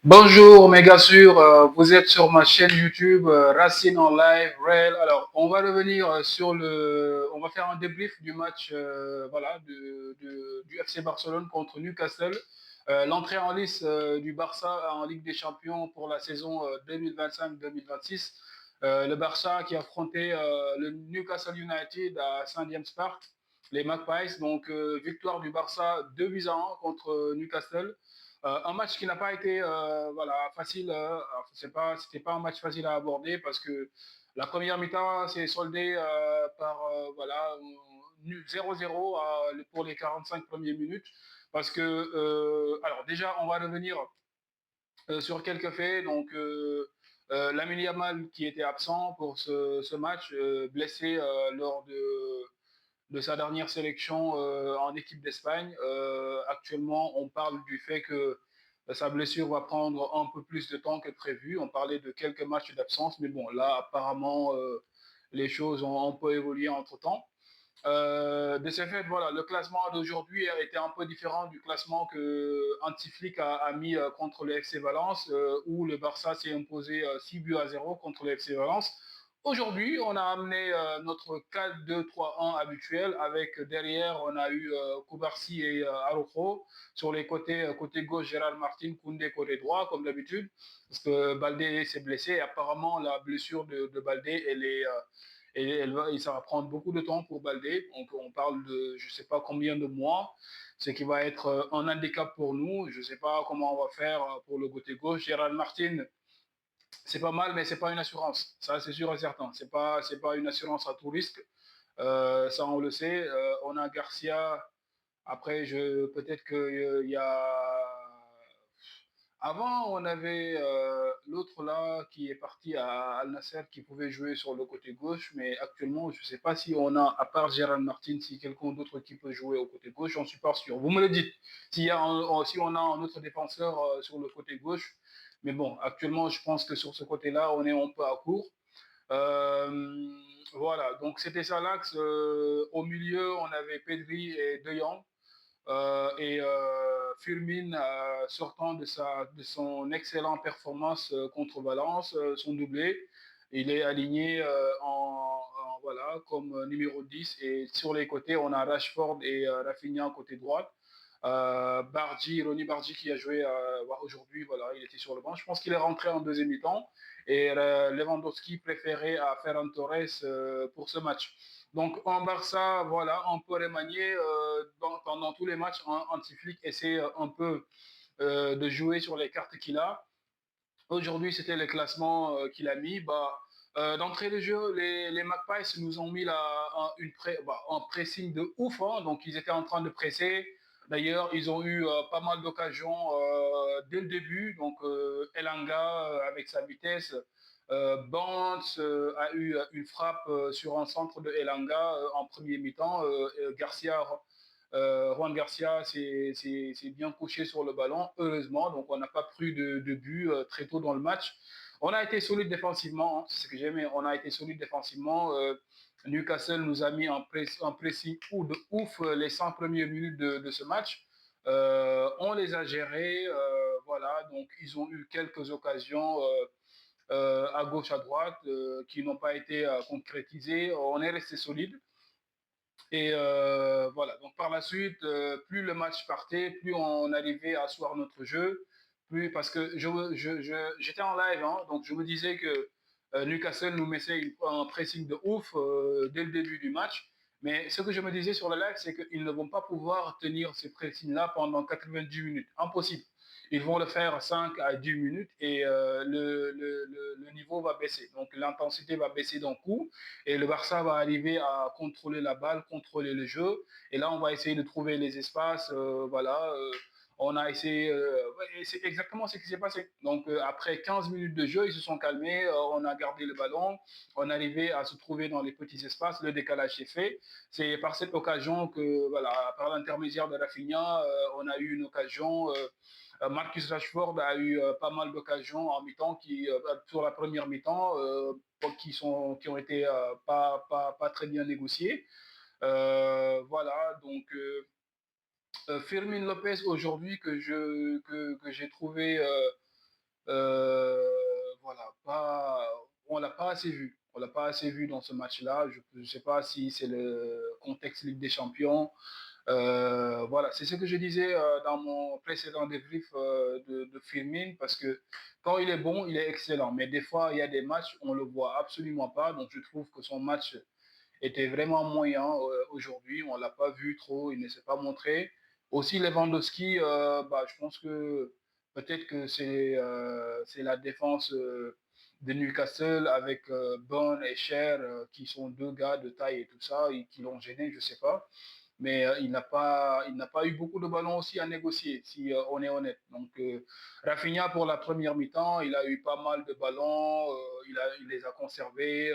Bonjour, méga sûr, vous êtes sur ma chaîne YouTube Racine en live, Real. Alors, on va revenir on va faire un débrief du match, voilà, du FC Barcelone contre Newcastle. L'entrée en lice du Barça en Ligue des Champions pour la saison 2025-2026. Le Barça qui affrontait le Newcastle United à St. James Park, les Magpies. Donc, victoire du Barça 2-1 contre Newcastle. Un match qui n'a pas été voilà, facile. C'était pas un match facile à aborder parce que la première mi-temps s'est soldée par voilà, 0-0 pour les 45 premières minutes. Parce que, alors déjà, on va revenir sur quelques faits. Donc, Lamine Yamal qui était absent pour ce match, blessé lors de sa dernière sélection en équipe d'Espagne. Actuellement, on parle du fait que sa blessure va prendre un peu plus de temps que prévu. On parlait de quelques matchs d'absence, mais bon, là, apparemment, les choses ont un peu évolué entre-temps. De ce fait, voilà, le classement d'aujourd'hui a été un peu différent du classement que Antiflick a mis contre le FC Valence, où le Barça s'est imposé 6 buts à 0 contre le FC Valence. Aujourd'hui, on a amené notre 4-2-3-1 habituel avec derrière, on a eu Koubarsi et Araujo. Sur les côtés, côté gauche, Gérard Martin, Koundé côté droit, comme d'habitude, parce que Baldé s'est blessé. Et apparemment, la blessure de Baldé, elle est et ça va prendre beaucoup de temps pour Baldé. Donc, on parle de je ne sais pas combien de mois, ce qui va être un handicap pour nous. Je ne sais pas comment on va faire pour le côté gauche. Gérald Martin, c'est pas mal, mais c'est pas une assurance. Ça, c'est sûr et certain. C'est pas une assurance à tout risque. Ça, on le sait. On a Garcia. Après, peut-être qu'il y a avant, on avait l'autre là qui est parti à Al Nasser qui pouvait jouer sur le côté gauche, mais actuellement, je ne sais pas si on a, à part Gérard Martin, si quelqu'un d'autre qui peut jouer au côté gauche, j'en suis pas sûr. Vous me le dites, si on a un autre défenseur sur le côté gauche, mais bon, actuellement, je pense que sur ce côté-là, on est un peu à court. Euh, voilà, donc c'était ça l'axe. Au milieu, on avait Pedri et De Jong. Et Firmin, sortant de son excellente performance contre Valence, son doublé, il est aligné voilà, comme numéro 10. Et sur les côtés, on a Rashford et Rafinha côté droite. Ronnie Bardi qui a joué aujourd'hui, voilà, il était sur le banc. Je pense qu'il est rentré en deuxième mi-temps. Et Lewandowski préférait à Ferran Torres pour ce match. Donc en Barça, voilà, on peut remanier pendant tous les matchs. Antiflick essaie un peu de jouer sur les cartes qu'il a. Aujourd'hui, c'était le classement qu'il a mis. D'entrée de jeu, les Magpies nous ont mis un pressing de ouf. Hein. Donc, ils étaient en train de presser. D'ailleurs, ils ont eu pas mal d'occasions dès le début. Donc, Elanga, avec sa vitesse, Banks a eu une frappe sur un centre de Elanga en premier mi-temps. Juan Garcia s'est bien couché sur le ballon, heureusement. Donc, on n'a pas pris de but très tôt dans le match. On a été solide défensivement, hein, c'est ce que j'aimais. On a été solide défensivement. Newcastle nous a mis en pressing de ouf les 100 premières minutes de ce match. On les a gérés. Voilà, donc ils ont eu quelques occasions à gauche, à droite, qui n'ont pas été concrétisées. On est resté solide. Et voilà, donc par la suite, plus le match partait, plus on arrivait à asseoir notre jeu, plus parce que j'étais en live, hein, donc je me disais que Newcastle nous mettait un pressing de ouf dès le début du match. Mais ce que je me disais sur le live, c'est qu'ils ne vont pas pouvoir tenir ce pressing-là pendant 90 minutes. Impossible. Ils vont le faire 5 à 10 minutes et le niveau va baisser. Donc l'intensité va baisser d'un coup et le Barça va arriver à contrôler la balle, contrôler le jeu. Et là, on va essayer de trouver les espaces. Voilà. On a essayé. C'est exactement ce qui s'est passé. Donc, après 15 minutes de jeu, ils se sont calmés. On a gardé le ballon. On est arrivé à se trouver dans les petits espaces. Le décalage est fait. C'est par cette occasion que, voilà, par l'intermédiaire de Rafinha, on a eu une occasion. Marcus Rashford a eu pas mal d'occasions en mi-temps sur la première mi-temps qui ont été pas très bien négociés. Voilà, donc Firmin Lopez aujourd'hui que j'ai trouvé Voilà, pas, on l'a pas assez vu. On l'a pas assez vu dans ce match-là. Je ne sais pas si c'est le contexte Ligue des Champions. Voilà, c'est ce que je disais dans mon précédent débrief de Firmine, parce que quand il est bon, il est excellent. Mais des fois, il y a des matchs, on le voit absolument pas. Donc, je trouve que son match était vraiment moyen aujourd'hui. On l'a pas vu trop, il ne s'est pas montré. Aussi Lewandowski, bah, je pense que peut-être que c'est la défense de Newcastle avec Bond et Cher qui sont deux gars de taille et tout ça et qui l'ont gêné, je sais pas. Mais il n'a pas eu beaucoup de ballons aussi à négocier, si on est honnête. Donc, Rafinha, pour la première mi-temps, il a eu pas mal de ballons, il les a conservés.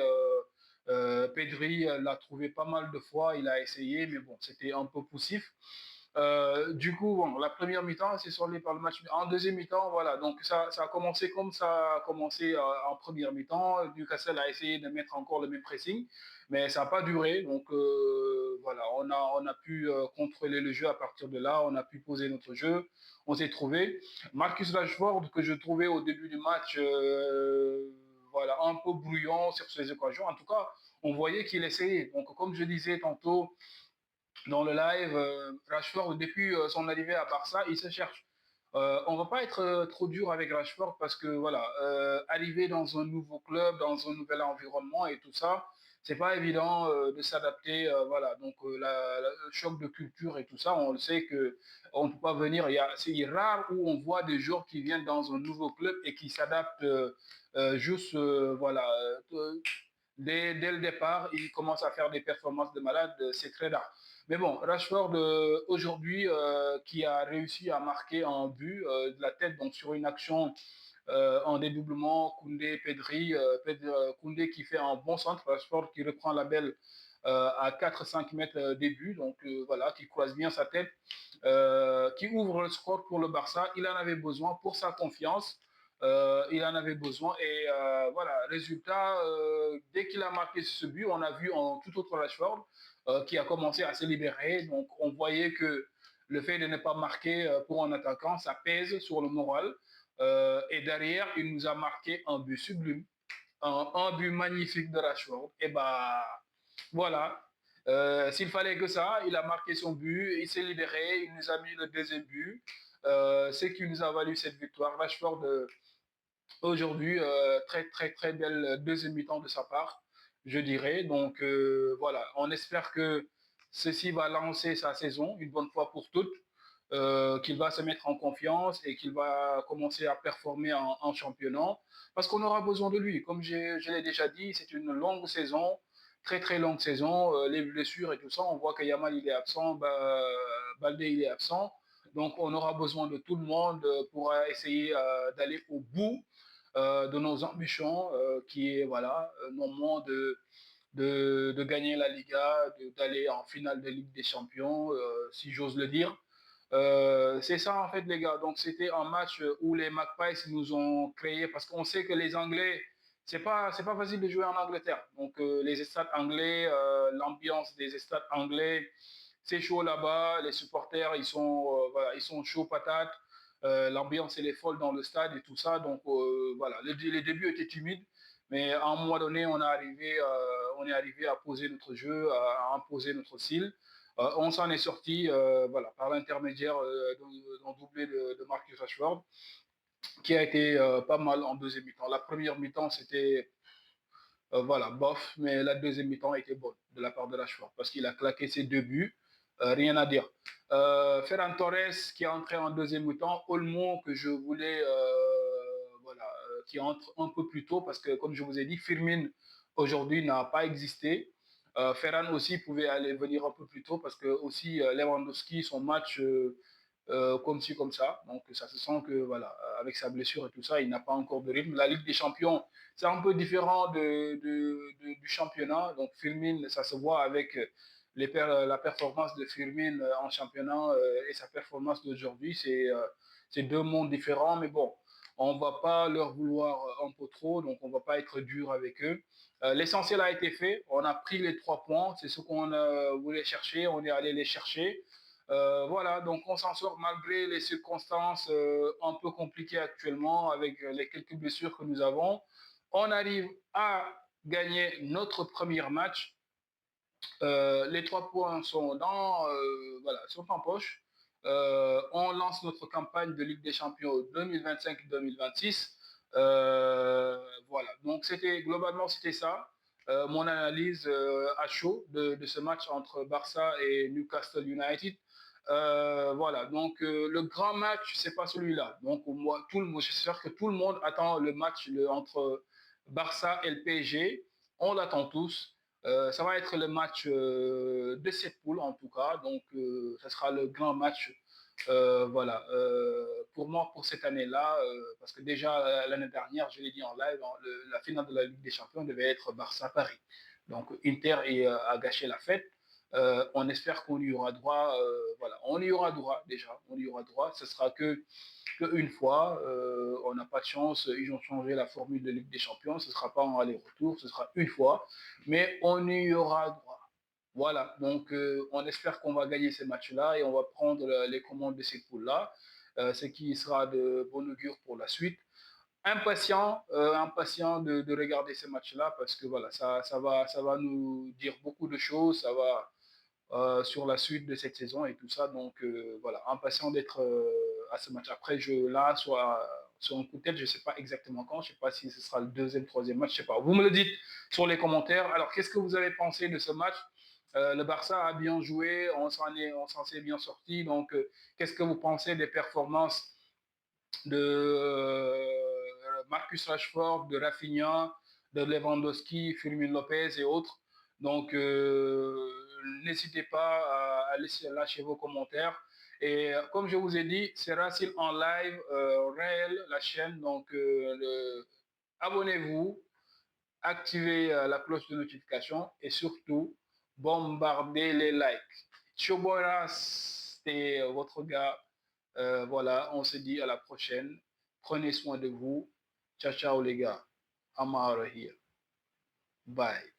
Pedri l'a trouvé pas mal de fois, il a essayé, mais bon, c'était un peu poussif. Du coup, bon, la première mi-temps, c'est soldé par le match. En deuxième mi-temps, voilà, donc ça a commencé comme ça a commencé en première mi-temps. Newcastle a essayé de mettre encore le même pressing, mais ça n'a pas duré. Donc voilà, on a pu contrôler le jeu à partir de là, on a pu poser notre jeu, on s'est trouvé. Marcus Rashford, que je trouvais au début du match, voilà, un peu brouillon sur ses occasions. En tout cas, on voyait qu'il essayait. Donc, comme je disais tantôt, dans le live, Rashford, depuis son arrivée à Barça, il se cherche. On ne va pas être trop dur avec Rashford parce que voilà, arriver dans un nouveau club, dans un nouvel environnement et tout ça, c'est pas évident de s'adapter. Voilà, donc le choc de culture et tout ça, on le sait que on ne peut pas venir. C'est rare où on voit des joueurs qui viennent dans un nouveau club et qui s'adaptent juste, voilà. Dès le départ, il commence à faire des performances de malade, c'est très rare. Mais bon, Rashford, aujourd'hui, qui a réussi à marquer un but de la tête, donc sur une action en dédoublement, Koundé, Pedri, Koundé qui fait un bon centre, Rashford qui reprend la belle à 4-5 mètres des buts, donc voilà, qui croise bien sa tête, qui ouvre le score pour le Barça. Il en avait besoin pour sa confiance. Il en avait besoin et voilà, résultat, dès qu'il a marqué ce but, on a vu en tout autre Rashford qui a commencé à se libérer. Donc on voyait que le fait de ne pas marquer pour un attaquant, ça pèse sur le moral. Et derrière, il nous a marqué un but sublime, un but magnifique de Rashford. Et bah voilà. S'il fallait que ça, il a marqué son but, il s'est libéré, il nous a mis le deuxième but. Ce qui nous a valu cette victoire. Rashford, aujourd'hui, très très très belle deuxième mi-temps de sa part, je dirais. Donc voilà, on espère que ceci va lancer sa saison une bonne fois pour toutes, qu'il va se mettre en confiance et qu'il va commencer à performer en championnat, parce qu'on aura besoin de lui. Comme je l'ai déjà dit, c'est une longue saison, très très longue saison, les blessures et tout ça. On voit que Yamal il est absent, Baldé il est absent. Donc, on aura besoin de tout le monde pour essayer d'aller au bout de nos ambitions, qui est, voilà, normalement de gagner la Liga, d'aller en finale de Ligue des Champions, si j'ose le dire. C'est ça, en fait, les gars. Donc, c'était un match où les Magpies nous ont créé, parce qu'on sait que les Anglais, c'est pas facile de jouer en Angleterre. Donc, les stades anglais, l'ambiance des stades anglais, c'est chaud là-bas. Les supporters, voilà, ils sont chauds patates. L'ambiance, elle est folle dans le stade et tout ça. Donc, voilà, les débuts étaient timides. Mais à un moment donné, on est arrivé à poser notre jeu, à imposer notre style. On s'en est sorti, voilà, par l'intermédiaire d'un doublé de Marcus Rashford, qui a été pas mal en deuxième mi-temps. La première mi-temps, c'était voilà, bof, mais la deuxième mi-temps était bonne de la part de Rashford parce qu'il a claqué ses deux buts, rien à dire. Ferran Torres qui est entré en deuxième mi-temps, Olmo que je voulais, voilà, qui entre un peu plus tôt parce que, comme je vous ai dit, Firmin aujourd'hui n'a pas existé. Ferran aussi pouvait aller venir un peu plus tôt parce que aussi Lewandowski, son match comme ci, comme ça. Donc ça se sent que voilà, avec sa blessure et tout ça, il n'a pas encore de rythme. La Ligue des Champions, c'est un peu différent du championnat. Donc Firmin, ça se voit avec la performance de Firmin en championnat et sa performance d'aujourd'hui. C'est deux mondes différents, mais bon, on ne va pas leur vouloir un peu trop, donc on ne va pas être dur avec eux. L'essentiel a été fait, on a pris les 3 points, c'est ce qu'on voulait chercher, on est allé les chercher. Voilà, donc on s'en sort malgré les circonstances un peu compliquées actuellement avec les quelques blessures que nous avons. On arrive à gagner notre premier match. Les 3 points sont voilà, sont en poche. On lance notre campagne de Ligue des Champions 2025-2026. Voilà, donc globalement c'était ça. Mon analyse à chaud de ce match entre Barça et Newcastle United. Voilà, donc le grand match, c'est pas celui-là. Donc moi, j'espère que tout le monde attend le match entre Barça et le PSG. On l'attend tous. Ça va être le match de cette poule en tout cas. Donc, ça sera le grand match, voilà, pour moi pour cette année-là, parce que déjà l'année dernière, je l'ai dit en live, hein, la finale de la Ligue des Champions devait être Barça-Paris. Donc, Inter a gâché la fête. On espère qu'on y aura droit. Voilà, on y aura droit déjà. On y aura droit. Ce sera qu'une fois. On n'a pas de chance. Ils ont changé la formule de Ligue des Champions. Ce ne sera pas en aller-retour. Ce sera une fois. Mais on y aura droit. Voilà. Donc, on espère qu'on va gagner ces matchs-là et on va prendre les commandes de ces poules-là. Ce qui sera de bon augure pour la suite. Impatient de regarder ces matchs-là parce que voilà, ça va nous dire beaucoup de choses. Ça va sur la suite de cette saison et tout ça. Donc voilà, impatient d'être à ce match. Après, là, sur un coup de tête, je ne sais pas exactement quand, je ne sais pas si ce sera le deuxième, troisième match, je ne sais pas. Vous me le dites sur les commentaires. Alors, qu'est-ce que vous avez pensé de ce match? Le Barça a bien joué, on s'en est bien sorti. Donc, qu'est-ce que vous pensez des performances de Marcus Rashford, de Rafinha, de Lewandowski, Firmino Lopez et autres. Donc, n'hésitez pas à laisser lâcher vos commentaires. Et comme je vous ai dit, c'est Racine en live, réel, la chaîne. Donc, abonnez-vous, activez la cloche de notification et surtout, bombardez les likes. Chobora, c'était votre gars. Voilà, on se dit à la prochaine. Prenez soin de vous. Ciao, ciao les gars. I'm out of here. Bye.